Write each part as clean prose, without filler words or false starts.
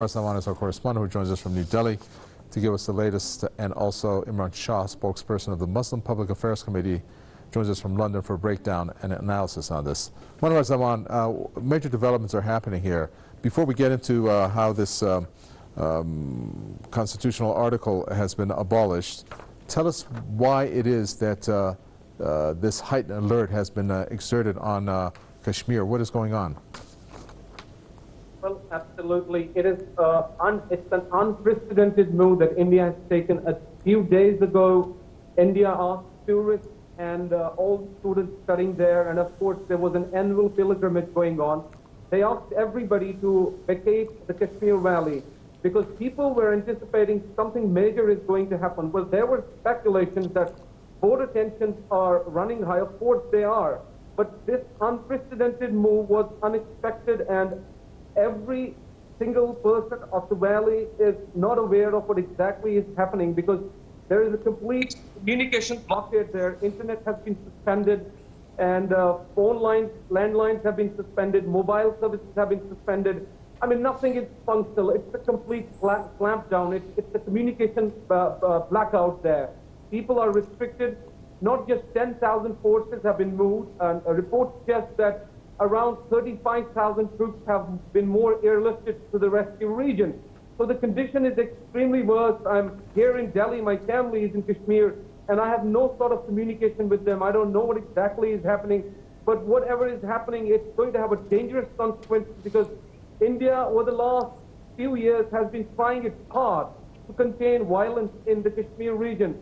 Zaman is our correspondent who joins us from New Delhi to give us the latest, and also Imran Shah, spokesperson of the Muslim Public Affairs Committee, joins us from London for a breakdown and analysis on this. Manwar Zaman, major developments are happening here. Before we get into how this constitutional article has been abolished, tell us why it is that this heightened alert has been exerted on Kashmir. What is going on? Well, absolutely. It's an unprecedented move that India has taken. A few days ago, India asked tourists and all students studying there, and of course there was an annual pilgrimage going on. They asked everybody to vacate the Kashmir Valley because people were anticipating something major is going to happen. Well, there were speculations that border tensions are running high. Of course they are. But this unprecedented move was unexpected, and every single person of the valley is not aware of what exactly is happening because there is a complete communication blockade there. Internet has been suspended, and phone lines, landlines have been suspended, mobile services have been suspended. I mean, nothing is functional. It's a complete clampdown. It's a communication blackout there. People are restricted. Not just 10,000 forces have been moved, and a report suggests that around 35,000 troops have been more airlifted to the rescue region. So the condition is extremely worse. I'm here in Delhi, my family is in Kashmir, and I have no sort of communication with them. I don't know what exactly is happening, but whatever is happening, it's going to have a dangerous consequence because India, over the last few years, has been trying its hard to contain violence in the Kashmir region.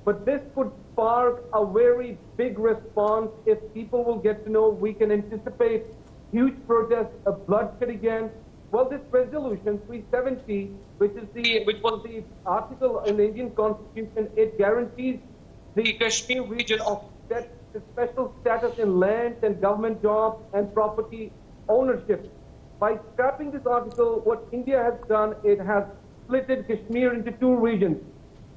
But this could spark a very big response if people will get to know we can anticipate huge protests, a bloodshed again. Well, this resolution 370, which was the article in the Indian Constitution, it guarantees the Kashmir region of special status in land and government jobs and property ownership. By scrapping this article, what India has done, it has splitted Kashmir into two regions.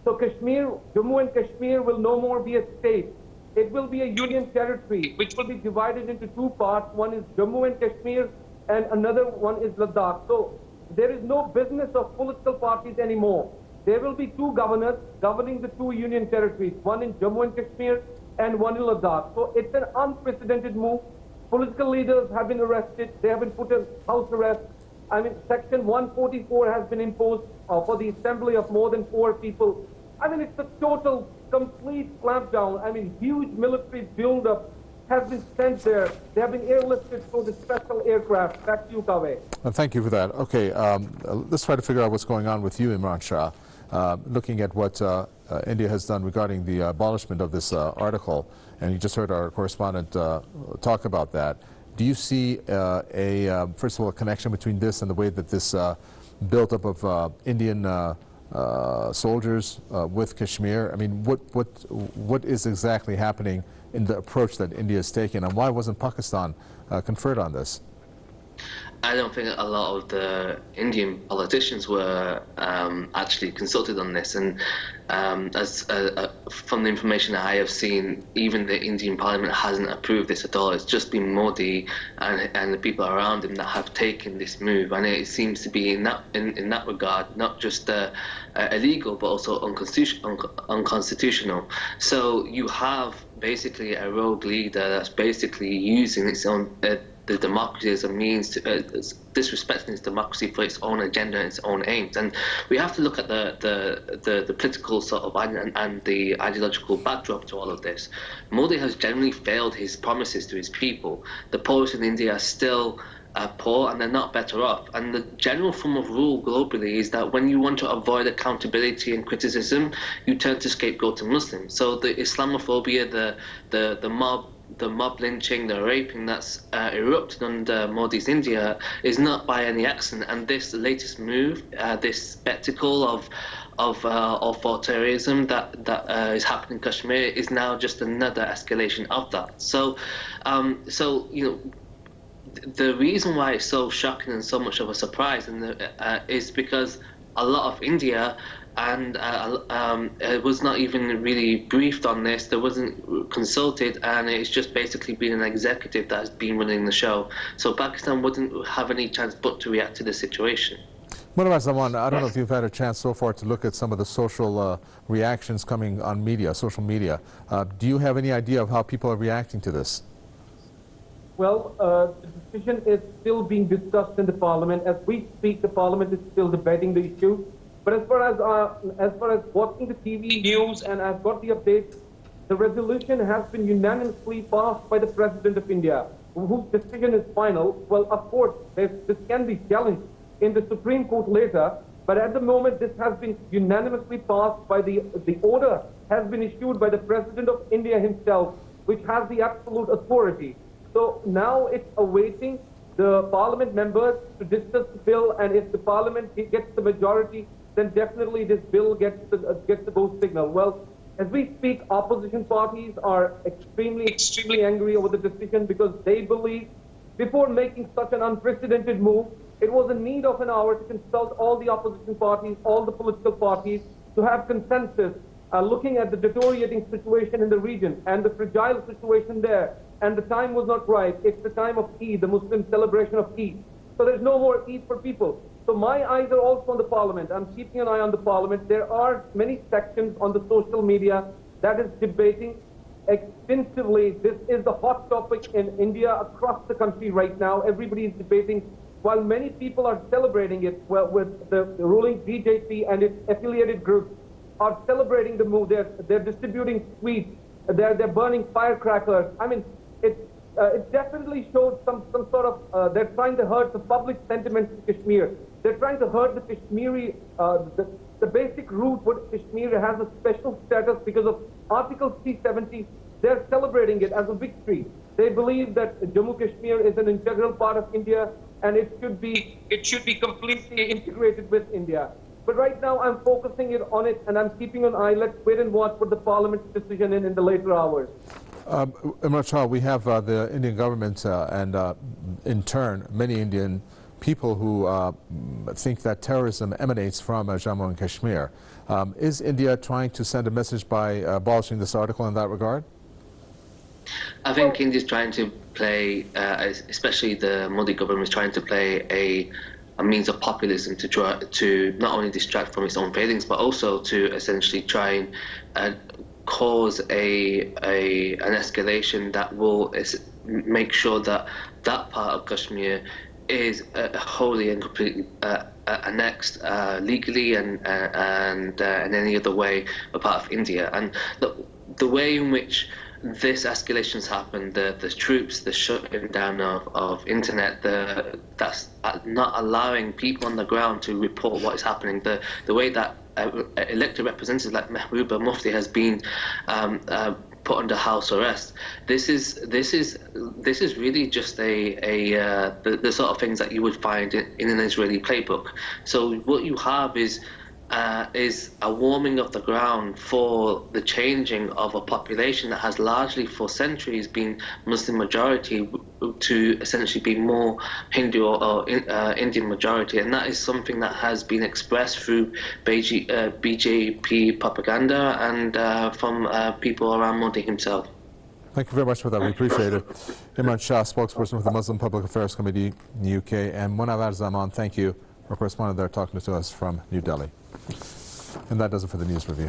So Kashmir, Jammu and Kashmir will no more be a state. It will be a union territory, which will be divided into two parts. One is Jammu and Kashmir, and another one is Ladakh. So there is no business of political parties anymore. There will be two governors governing the two union territories, one in Jammu and Kashmir and one in Ladakh. So it's an unprecedented move. Political leaders have been arrested. They have been put in house arrest. I mean, Section 144 has been imposed for the assembly of more than 4 people. I mean, it's a total, complete clampdown. I mean, huge military buildup has been sent there. They have been airlifted through the special aircraft. Back to you, Kaveh. Thank you for that. Okay, let's try to figure out what's going on with you, Imran Shah. Looking at what India has done regarding the abolishment of this article, and you just heard our correspondent talk about that. Do you see first of all, a connection between this and the way that this buildup of Indian soldiers with Kashmir? I mean, what is exactly happening in the approach that India has taken, and why wasn't Pakistan conferred on this? I don't think a lot of the Indian politicians were actually consulted on this, and from the information that I have seen, even the Indian Parliament hasn't approved this at all. It's just been Modi and the people around him that have taken this move, and it seems to be in that regard not just illegal but also unconstitutional. So you have basically a rogue leader that's basically using its own the democracy as a means to disrespecting its democracy for its own agenda and its own aims. And we have to look at the political sort of and the ideological backdrop to all of this. Modi has generally failed his promises to his people. The poorest in India are still poor, and they're not better off. And the general form of rule globally is that when you want to avoid accountability and criticism, you turn to scapegoat to Muslims. So the Islamophobia, the mob lynching, the raping that's erupted under Modi's India is not by any accident. And this latest move, this spectacle of authoritarianism that is happening in Kashmir is now just another escalation of that. So, you know, the reason why it's so shocking and so much of a surprise is because a lot of India and it was not even really briefed on this. There wasn't consulted, and it's just basically been an executive that has been running the show. So Pakistan wouldn't have any chance but to react to the situation. Munawar Zaman, I don't know if you've had a chance so far to look at some of the social reactions coming on media, social media. Do you have any idea of how people are reacting to this? Well, the decision is still being discussed in the parliament. As we speak, the parliament is still debating the issue. But as far as watching the TV news, and I've got the updates, the resolution has been unanimously passed by the President of India, whose decision is final. Well, of course, this can be challenged in the Supreme Court later, but at the moment this has been unanimously passed by the order has been issued by the President of India himself, which has the absolute authority. So now it's awaiting the parliament members to discuss the bill, and if the parliament gets the majority, then definitely this bill gets the go signal. Well, as we speak, opposition parties are extremely angry over the decision, because they believe before making such an unprecedented move, it was a need of an hour to consult all the opposition parties, all the political parties, to have consensus, looking at the deteriorating situation in the region and the fragile situation there. And the time was not right. It's the time of Eid, the Muslim celebration of Eid. So there's no more Eid for people. So my eyes are also on the parliament. I'm keeping an eye on the parliament. There are many sections on the social media that is debating extensively. This is the hot topic in India, across the country right now. Everybody is debating, while many people are celebrating it, well, with the ruling BJP and its affiliated groups are celebrating the move. They're distributing sweets. They're burning firecrackers. I mean, it definitely shows some sort of, they're trying to hurt the public sentiment in Kashmir. They're trying to hurt the Kashmiri, the basic root what Kashmir has a special status because of Article C-70. They're celebrating it as a victory. They believe that Jammu Kashmir is an integral part of India, and it should be completely integrated with India. But right now I'm focusing on it, and I'm keeping an eye. Let's wait and watch what the parliament's decision in the later hours. Imran Shah, we have the Indian government and in turn many Indian people who think that terrorism emanates from Jammu and Kashmir. Is India trying to send a message by abolishing this article in that regard? I think India's trying to play, especially the Modi government is trying to play a means of populism to try to not only distract from its own failings, but also to essentially try and cause an escalation that will make sure that that part of Kashmir is wholly and completely annexed legally and in any other way a part of India. And the way in which this escalation's happened, the troops, the shutting down of internet, that's not allowing people on the ground to report what is happening, the way that elected representatives like Mehbooba Mufti has been put under house arrest. This is really just the sort of things that you would find in an Israeli playbook. So what you have is a warming of the ground for the changing of a population that has largely for centuries been Muslim majority to essentially be more Hindu or Indian majority, and that is something that has been expressed through BJP propaganda and from people around Modi himself. Thank you very much for that. We appreciate it. Imran Shah, spokesperson for the Muslim Public Affairs Committee in the UK, and Munawar Zaman, thank you, our correspondent there talking to us from New Delhi. And that does it for the news review.